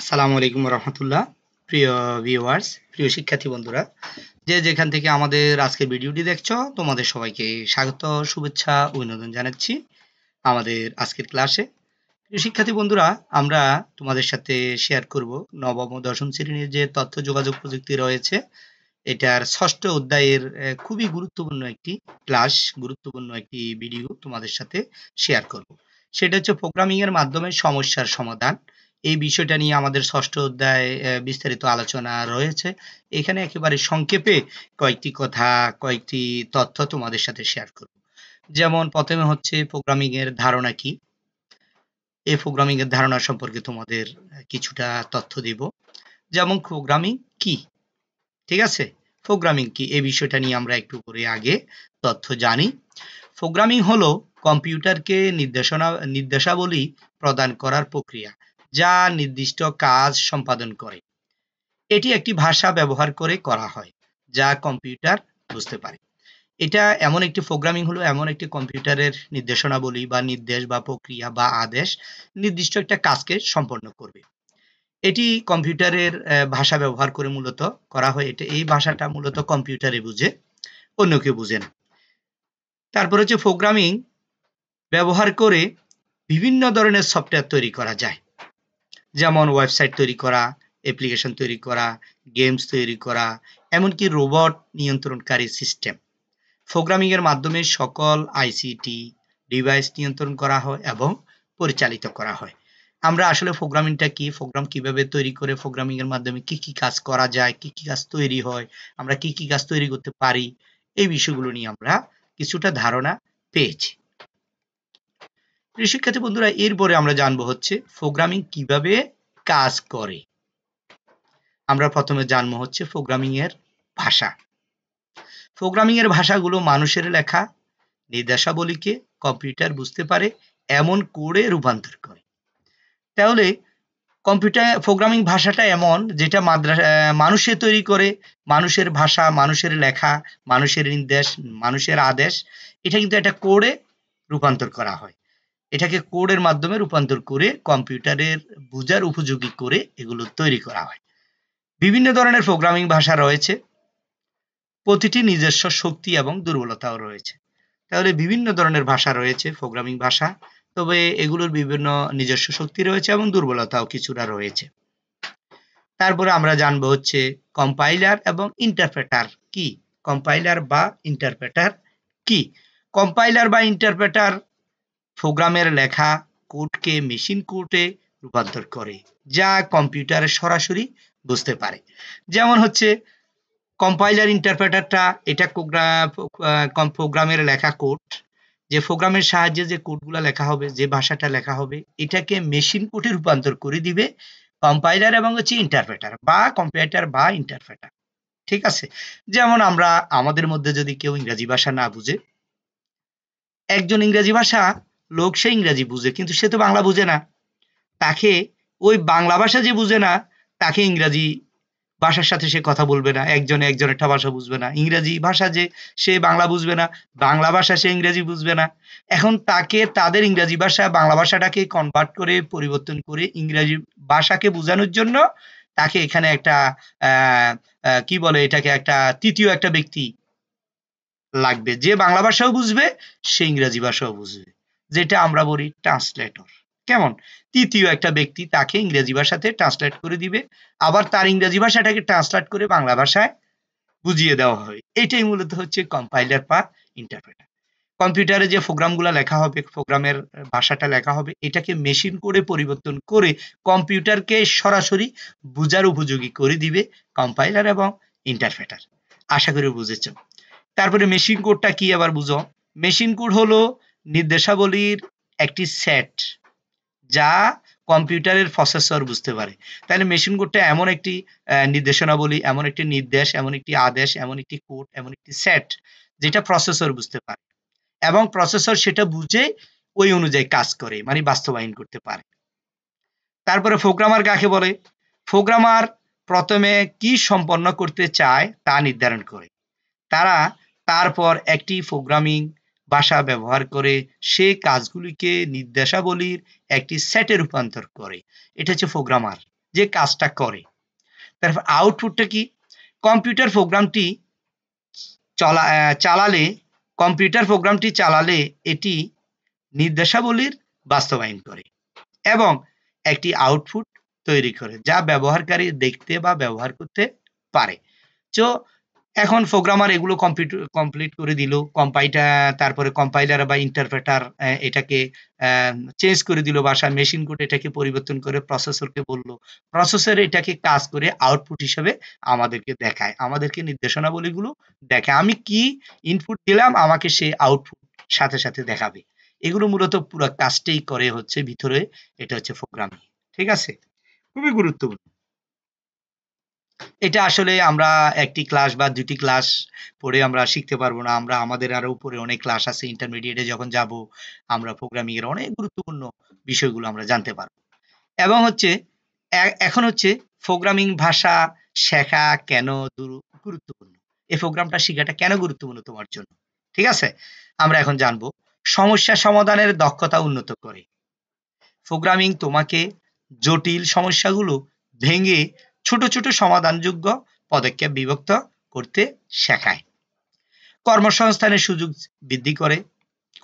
আসসালামু আলাইকুম রহমতুল্লাহ। প্রিয় ভিউয়ার্স, প্রিয় শিক্ষার্থী বন্ধুরা, যে যেখান থেকে আমাদের আজকের ভিডিওটি দেখছো, তোমাদের সবাইকে স্বাগত, শুভেচ্ছা, অভিনন্দন জানাচ্ছি আমাদের আজকের ক্লাসে। প্রিয় শিক্ষার্থী বন্ধুরা, আমরা তোমাদের সাথে শেয়ার করব নবম ও দশম শ্রেণীর যে তথ্য যোগাযোগ প্রযুক্তি রয়েছে, এটার ষষ্ঠ অধ্যায়ের খুবই গুরুত্বপূর্ণ একটি ক্লাস, গুরুত্বপূর্ণ একটি ভিডিও তোমাদের সাথে শেয়ার করব। সেটা হচ্ছে প্রোগ্রামিং এর মাধ্যমে সমস্যার সমাধান। এই বিষয়টা নিয়ে আমাদের ষষ্ঠ অধ্যায়ে বিস্তারিত আলোচনা রয়েছে। এখানে একেবারে সংক্ষেপে কয়েকটি কথা, কয়েকটি তথ্য তোমাদের সাথে শেয়ার করব। যেমন প্রথমে হচ্ছে প্রোগ্রামিং এর ধারণা কি, এই প্রোগ্রামিং এর ধারণা সম্পর্কে তোমাদের কিছুটা তথ্য দিব। যেমন প্রোগ্রামিং কি, ঠিক আছে, প্রোগ্রামিং কি এই বিষয়টা নিয়ে আমরা একটু করে আগে তথ্য জানি। প্রোগ্রামিং হলো কম্পিউটারকে নির্দেশাবলী প্রদান করার প্রক্রিয়া, যা নির্দিষ্ট কাজ সম্পাদন করে। এটি একটি ভাষা ব্যবহার করে করা হয়, যা কম্পিউটার বুঝতে পারে। এটা এমন একটি প্রোগ্রামিং হলো এমন একটি কম্পিউটারের নির্দেশনাবলী বা নির্দেশ বা প্রক্রিয়া বা আদেশ নির্দিষ্ট একটা কাজকে সম্পন্ন করবে। এটি কম্পিউটারের ভাষা ব্যবহার করে মূলত করা হয়। এই ভাষাটা মূলত কম্পিউটারে বুঝে, অন্য কেউ বুঝে না। তারপর হচ্ছে প্রোগ্রামিং ব্যবহার করে বিভিন্ন ধরনের সফটওয়্যার তৈরি করা যায়। যেমন ওয়েবসাইট তৈরি করা, অ্যাপ্লিকেশন তৈরি করা, গেমস তৈরি করা, এমনকি রোবট নিয়ন্ত্রণকারী সিস্টেম। প্রোগ্রামিং এর মাধ্যমে সকল আইসিটি ডিভাইস নিয়ন্ত্রণ করা হয় এবং পরিচালিত করা হয়। আমরা আসলে প্রোগ্রামিংটা কি, প্রোগ্রাম কিভাবে তৈরি করে, প্রোগ্রামিং এর মাধ্যমে কি কি কাজ করা যায়, কি কি কাজ তৈরি হয়, আমরা কি কি কাজ তৈরি করতে পারি, এই বিষয়গুলো নিয়ে আমরা কিছুটা ধারণা পেয়েছি। প্রিয় শিক্ষার্থী বন্ধুরা, এরপরে আমরা জানবো হচ্ছে প্রোগ্রামিং কিভাবে কাজ করে। আমরা প্রথমে জানবো হচ্ছে প্রোগ্রামিং এর ভাষা। প্রোগ্রামিং এর ভাষাগুলো মানুষের লেখা নির্দেশাবলীকে কম্পিউটার বুঝতে পারে এমন কোডে রূপান্তর করে। তাহলে কম্পিউটার প্রোগ্রামিং ভাষাটা এমন যেটা মানুষে তৈরি করে, মানুষের ভাষা, মানুষের লেখা, মানুষের নির্দেশ, মানুষের আদেশ, এটা কিন্তু একটা কোডে রূপান্তর করা হয়। এটাকে কোডের মাধ্যমে রূপান্তর করে কম্পিউটারের বোঝার উপযোগী করে এগুলো তৈরি করা হয়। বিভিন্ন ধরনের প্রোগ্রামিং ভাষা রয়েছে, প্রতিটি নিজস্ব শক্তি এবং দুর্বলতাও রয়েছে। তাহলে বিভিন্ন ধরনের ভাষা রয়েছে প্রোগ্রামিং ভাষা, তবে এগুলোর বিভিন্ন নিজস্ব শক্তি রয়েছে এবং দুর্বলতাও কিছুটা রয়েছে। তারপরে আমরা জানবো হচ্ছে কম্পাইলার এবং ইন্টারপ্রেটার কি। কম্পাইলার বা ইন্টারপ্রেটার কি? কম্পাইলার বা ইন্টারপ্রেটার প্রোগ্রামের লেখা কোডকে মেশিন কোডে রূপান্তর করে, যা কম্পিউটারে সরাসরি বুঝতে পারে। যেমন হচ্ছে কম্পাইলার ইন্টারপ্রেটারটা, এটা প্রোগ্রামের লেখা কোড, যে প্রোগ্রামের সাহায্যে যে কোডগুলো লেখা হবে, যে ভাষাটা লেখা হবে, এটাকে মেশিন কোডে রূপান্তর করে দিবে কম্পাইলার এবং হচ্ছে ইন্টারপ্রেটার বা কম্পিউটার বা ইন্টারপ্রেটার। ঠিক আছে? যেমন আমরা আমাদের মধ্যে যদি কেউ ইংরেজি ভাষা না বুঝে, একজন ইংরেজি ভাষা লোক সে ইংরেজি বুঝে, কিন্তু সে তো বাংলা বুঝে না। তাকে ওই বাংলা ভাষা যে বুঝে না, তাকে ইংরেজি ভাষার সাথে সে কথা বলবে না। একজনে একজনেরটা ভাষা বুঝবে না। ইংরেজি ভাষা যে সে বাংলা বুঝবে না, বাংলা ভাষা সে ইংরেজি বুঝবে না। এখন তাকে তাদের ইংরেজি ভাষা বাংলা ভাষাটাকে কনভার্ট করে, পরিবর্তন করে ইংরেজি ভাষাকে বোঝানোর জন্য তাকে এখানে একটা আ আ কি বলে এটাকে, একটা তৃতীয় একটা ব্যক্তি লাগবে। যে বাংলা ভাষাও বুঝবে, সে ইংরেজি ভাষাও বুঝবে। যেটা আমরা বলি ট্রান্সলেটর। কেমন? তৃতীয় একটা ব্যক্তি তাকে ইংরেজি ভাষাতে ট্রান্সলেট করে দিবে। আবার তার ইংরেজি ভাষাটাকে ট্রান্সলেট করে বাংলা ভাষায় বুঝিয়ে দেওয়া হয়। এটাই মূলত হচ্ছে কম্পাইলার বা ইন্টারপ্রেটার। কম্পিউটারে যে প্রোগ্রামগুলা লেখা হবে, প্রোগ্রামের ভাষাটা লেখা হবে, এটাকে মেশিন কোডে পরিবর্তন করে কম্পিউটারকে সরাসরি বুঝার উপযোগী করে দিবে কম্পাইলার এবং ইন্টারপ্রেটার। আশা করি বুঝেছ। তারপরে মেশিন কোডটা কি আবার বুঝো। মেশিন কোড হলো নির্দেশাবলীর একটি সেট, যা কম্পিউটারের প্রসেসর বুঝতে পারে। তাহলে মেশিন কোডটা এমন একটি নির্দেশনাবলী, এমন একটি নির্দেশ, এমন একটি আদেশ, এমন একটি কোড, এমন একটি সেট, যেটা প্রসেসর বুঝতে পারে এবং প্রসেসর সেটা বুঝে ওই অনুযায়ী কাজ করে, মানে বাস্তবায়ন করতে পারে। তারপরে প্রোগ্রামার কাকে বলে? প্রোগ্রামার প্রথমে কি সম্পন্ন করতে চায় তা নির্ধারণ করে। তারা তারপর একটি প্রোগ্রামিং ভাষা ব্যবহার করে সে কাজগুলিকে নির্দেশাবলীর একটি সেটে রূপান্তর করে। এটা হচ্ছে প্রোগ্রামার। যে কাজটা করে। তারপর আউটপুটটা কি? কম্পিউটার প্রোগ্রামটি চালালে কম্পিউটার প্রোগ্রামটি চালালে এটি নির্দেশাবলীর বাস্তবায়ন করে এবং একটি আউটপুট তৈরি করে যা ব্যবহারকারী দেখতে বা ব্যবহার করতে পারে। তো এখন প্রোগ্রামার এগুলো কমপ্লিট করে দিল, তারপরে কম্পাইলার বা ইন্টারপ্রেটার এটাকে চেঞ্জ করে দিল, ভাষার মেশিন কোড এটাকে পরিবর্তন করে প্রসেসরকে বলল, প্রসেসর এটাকে কাজ করে আউটপুট হিসেবে আমাদেরকে দেখায়, আমাদেরকে নির্দেশনাবলীগুলো দেখায়। আমি কি ইনপুট দিলাম আমাকে সে আউটপুট সাথে সাথে দেখাবে। এগুলো মূলত পুরো কাজটাই করে হচ্ছে ভিতরে, এটা হচ্ছে প্রোগ্রামিং। ঠিক আছে, খুবই গুরুত্বপূর্ণ। এটা আসলে আমরা একটি ক্লাস বা দুটি ক্লাস পড়ে আমরা শিখতে পারবো না। আমরা আমাদের আরো উপরে অনেক ক্লাস আছে, ইন্টারমিডিয়েটে যখন যাব আমরা প্রোগ্রামিং এর অনেক গুরুত্বপূর্ণ বিষয়গুলো আমরা জানতে পারবো। এবং হচ্ছে এখন হচ্ছে প্রোগ্রামিং ভাষা শেখা কেন গুরুত্বপূর্ণ, এই প্রোগ্রামটা শেখাটা কেন গুরুত্বপূর্ণ তোমার জন্য। ঠিক আছে, আমরা এখন জানবো। সমস্যা সমাধানের দক্ষতা উন্নত করে। প্রোগ্রামিং তোমাকে জটিল সমস্যাগুলো ভেঙে ছোট ছোট সমাধানযোগ্য পদক্ষেপ বিভক্ত করতে শেখায়। কর্মসংস্থানের সুযোগ বৃদ্ধি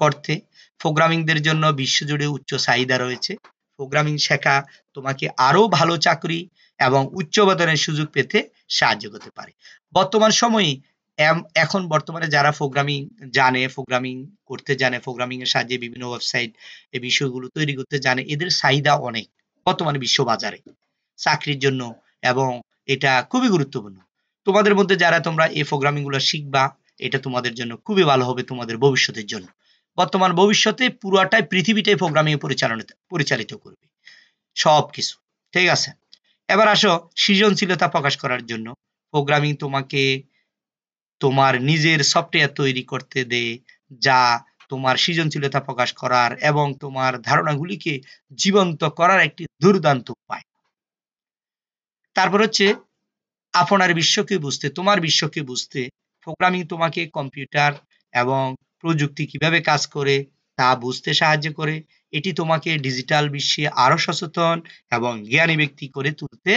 করতে প্রোগ্রামিংদের জন্য বিশ্বজুড়ে উচ্চ চাহিদা রয়েছে। প্রোগ্রামিং শেখা তোমাকে আরো ভালো চাকরি এবং উচ্চ বেতনের সুযোগ পেতে সাহায্য করতে পারে। বর্তমান সময়ে এখন বর্তমানে যারা প্রোগ্রামিং জানে, প্রোগ্রামিং করতে জানে, প্রোগ্রামিং এর সাহায্যে বিভিন্ন ওয়েবসাইট এই বিষয়গুলো তৈরি করতে জানে, এদের চাহিদা অনেক বর্তমানে বিশ্ববাজারে চাকরির জন্য, এবং এটা খুবই গুরুত্বপূর্ণ। তোমাদের মধ্যে যারা তোমরা এই প্রোগ্রামিং গুলো শিখবা, এটা তোমাদের জন্য খুবই ভালো হবে তোমাদের ভবিষ্যতের জন্য। বর্তমান ভবিষ্যতে পুরাটাই পৃথিবীটাই প্রোগ্রামিং পরিচালিত করবে সবকিছু। ঠিক আছে, এবার আসো সৃজনশীলতা প্রকাশ করার জন্য। প্রোগ্রামিং তোমাকে তোমার নিজের সফটওয়্যার তৈরি করতে দেয়, যা তোমার সৃজনশীলতা প্রকাশ করার এবং তোমার ধারণাগুলিকে জীবন্ত করার একটি দুর্দান্ত উপায়। তারপর হচ্ছে আপনার বিশ্বকে বুঝতে, তোমার বিশ্বকে বুঝতে প্রোগ্রামিং তোমাকে কম্পিউটার এবং প্রযুক্তি কিভাবে কাজ করে তা বুঝতে সাহায্য করে। এটি তোমাকে ডিজিটাল বিশ্বে আরো সচেতন এবং জ্ঞানী ব্যক্তি করে তুলতে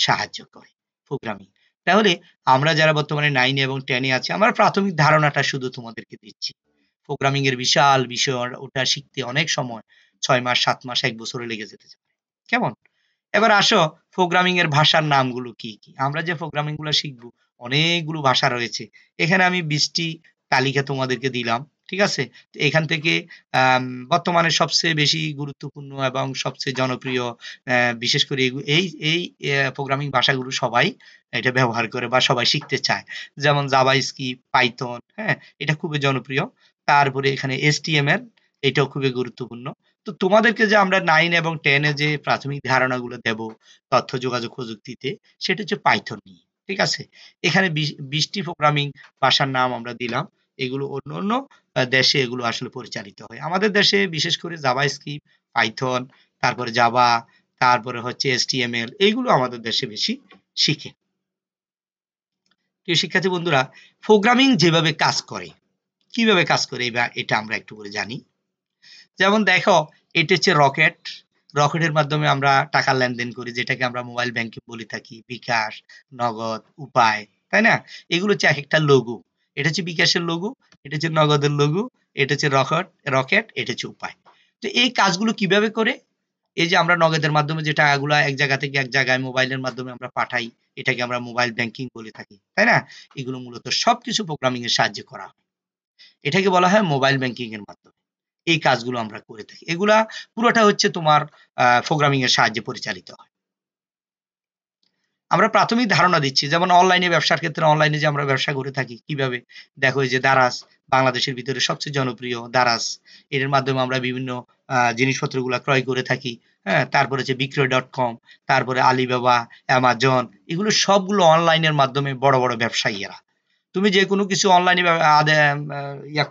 সাহায্য করে প্রোগ্রামিং। তাহলে আমরা যারা বর্তমানে 9 এবং 10 আছি, আমরা প্রাথমিক ধারণাটা শুধু তোমাদেরকে দিচ্ছি। প্রোগ্রামিং এর বিশাল বিষয়, ওটা শিখতে অনেক সময় 6 মাস 7 মাস 1 বছরে লেগে যেতে পারে। কেমন? এবার আসো প্রোগ্রামিং এর ভাষার নামগুলো কি কি। আমরা যে প্রোগ্রামিং গুলো শিখবো অনেকগুলো ভাষা রয়েছে, এখানে আমি 20টি তালিকা তোমাদেরকে দিলাম। ঠিক আছে, তো এখান থেকে বর্তমানে সবচেয়ে বেশি গুরুত্বপূর্ণ এবং সবচেয়ে জনপ্রিয়, বিশেষ করে এই এই প্রোগ্রামিং ভাষাগুলো সবাই এটা ব্যবহার করে বা সবাই শিখতে চায়। যেমন জাভা স্ক্রিপ্ট, পাইথন, হ্যাঁ, এটা খুবই জনপ্রিয়। তারপরে এখানে HTML, এটাও খুবই গুরুত্বপূর্ণ। তো তোমাদেরকে যে আমরা 9 এবং 10 এ যে প্রাথমিক ধারণাগুলো দেব তথ্য যোগাযোগ প্রযুক্তিতে, সেটা হচ্ছে পাইথন নিয়ে। ঠিক আছে, এখানে 20টি প্রোগ্রামিং ভাষার নাম আমরা দিলাম। এগুলো অন্য অন্য দেশে এগুলো আসলে পরিচালিত হয়। আমাদের দেশে বিশেষ করে জাভা স্ক্রিপ্ট, পাইথন, তারপরে জাভা, তারপরে হচ্ছে HTML, এইগুলো আমাদের দেশে বেশি শিখে। প্রিয় শিক্ষার্থী বন্ধুরা, প্রোগ্রামিং যেভাবে কাজ করে, কিভাবে কাজ করে এটা আমরা একটু করে জানি। যেমন দেখো, এটা হচ্ছে রকেট। রকেটের মাধ্যমে আমরা টাকা লেনদেন করি, যেটাকে আমরা মোবাইল ব্যাংকিং বলে থাকি, বিকাশ, নগদ, উপায়, তাই না? এগুলো হচ্ছে এক একটা লোগো। এটা হচ্ছে বিকাশের লোগো, এটা হচ্ছে নগদের লোগো, এটা হচ্ছে রকেট, এটা হচ্ছে উপায়। তো এই কাজগুলো কিভাবে করে? এই যে আমরা নগদের মাধ্যমে যে টাকাগুলো এক জায়গা থেকে এক জায়গায় মোবাইলের মাধ্যমে আমরা পাঠাই, এটাকে আমরা মোবাইল ব্যাংকিং বলে থাকি, তাই না? এগুলো মূলত সবকিছু প্রোগ্রামিং এর সাহায্যে করা হয়। এটাকে বলা হয় মোবাইল ব্যাংকিং এর মাধ্যমে এই কাজগুলো আমরা করে থাকি। এগুলা পুরোটা হচ্ছে তোমার প্রোগ্রামিং এর সাহায্যে পরিচালিত হয়। আমরা প্রাথমিক ধারণা দিচ্ছি, যেমন অনলাইনে ব্যবসার ক্ষেত্রে, অনলাইনে যে আমরা ব্যবসা করে থাকি কিভাবে, দেখো এই যে দারাজ, বাংলাদেশের ভিতরে সবচেয়ে জনপ্রিয় দারাজ, এর মাধ্যমে আমরা বিভিন্ন জিনিসপত্রগুলো ক্রয় করে থাকি। হ্যাঁ, তারপরে হচ্ছে বিক্রয়.com, তারপরে আলিবাবা, অ্যামাজন, এগুলো সবগুলো অনলাইনের মাধ্যমে বড় বড় ব্যবসায়ী এরা। তুমি যে কোনো কিছু অনলাইনে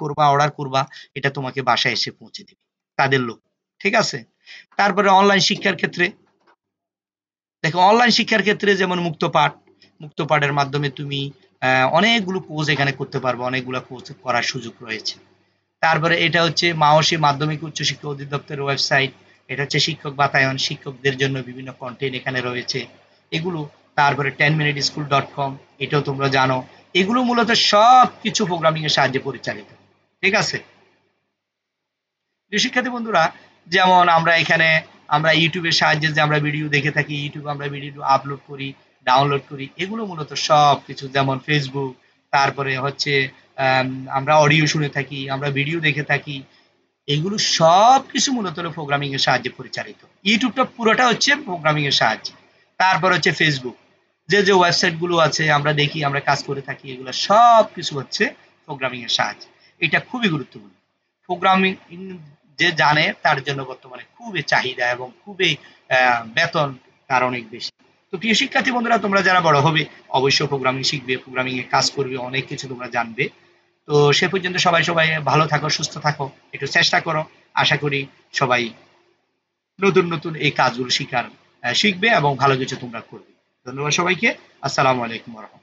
করবা, অর্ডার করবা, এটা তোমাকে বাসায় এসে পৌঁছে দিবে তাদের লোক। ঠিক আছে, তারপরে অনলাইন শিক্ষার ক্ষেত্রে দেখো, অনলাইন শিক্ষার ক্ষেত্রে যেমন মুক্তপাঠের মাধ্যমে তুমি অনেকগুলো কোর্স এখানে করতে পারবে, অনেকগুলো কোর্স করার সুযোগ রয়েছে। তারপরে এটা হচ্ছে মাওসী মাধ্যমিক উচ্চশিক্ষা অধিদপ্তরের ওয়েবসাইট, এটা হচ্ছে শিক্ষক বাতায়ন, শিক্ষকদের জন্য বিভিন্ন কন্টেন্ট এখানে রয়েছে এগুলো। তারপরে 10minuteschool.com, এটাও তোমরা জানো। এগুলো মূলত সব কিছু প্রোগ্রামিং এর সাহায্যে পরিচালিত, ঠিক আছে? প্রিয় শিক্ষার্থী বন্ধুরা, যেমন আমরা এখানে আমরা ইউটিউবের সাহায্যে যে আমরা ভিডিও দেখে থাকি, ইউটিউবে আমরা ভিডিও আপলোড করি, ডাউনলোড করি, এগুলো মূলত সব কিছু, যেমন ফেসবুক, তারপরে হচ্ছে আমরা অডিও শুনে থাকি, আমরা ভিডিও দেখে থাকি, এগুলো সব কিছু মূলত প্রোগ্রামিং এর সাহায্যে পরিচালিত। ইউটিউবটা পুরোটা হচ্ছে প্রোগ্রামিং এর সাহায্যে। তারপর হচ্ছে ফেসবুক, যে যে ওয়েবসাইট গুলো আছে আমরা দেখি, আমরা কাজ করে থাকি, এগুলো সব কিছু হচ্ছে প্রোগ্রামিং এর সাহায্যে। এটা খুবই গুরুত্বপূর্ণ। প্রোগ্রামিং যে জানে তার জন্য বর্তমানে খুবই চাহিদা এবং খুবই বেতন তার অনেক বেশি। তো প্রিয় শিক্ষার্থী বন্ধুরা, তোমরা যারা বড় হবে অবশ্যই প্রোগ্রামিং শিখবে, প্রোগ্রামিং এ কাজ করবে, অনেক কিছু তোমরা জানবে। তো সে পর্যন্ত সবাই সবাই ভালো থাকো, সুস্থ থাকো, একটু চেষ্টা করো। আশা করি সবাই নতুন নতুন এই কাজগুলো শিখবে এবং ভালো কিছু তোমরা করবে। ধন্যবাদ সবাইকে। আসসালামু আলাইকুম ওয়া রাহমাতুল্লাহ।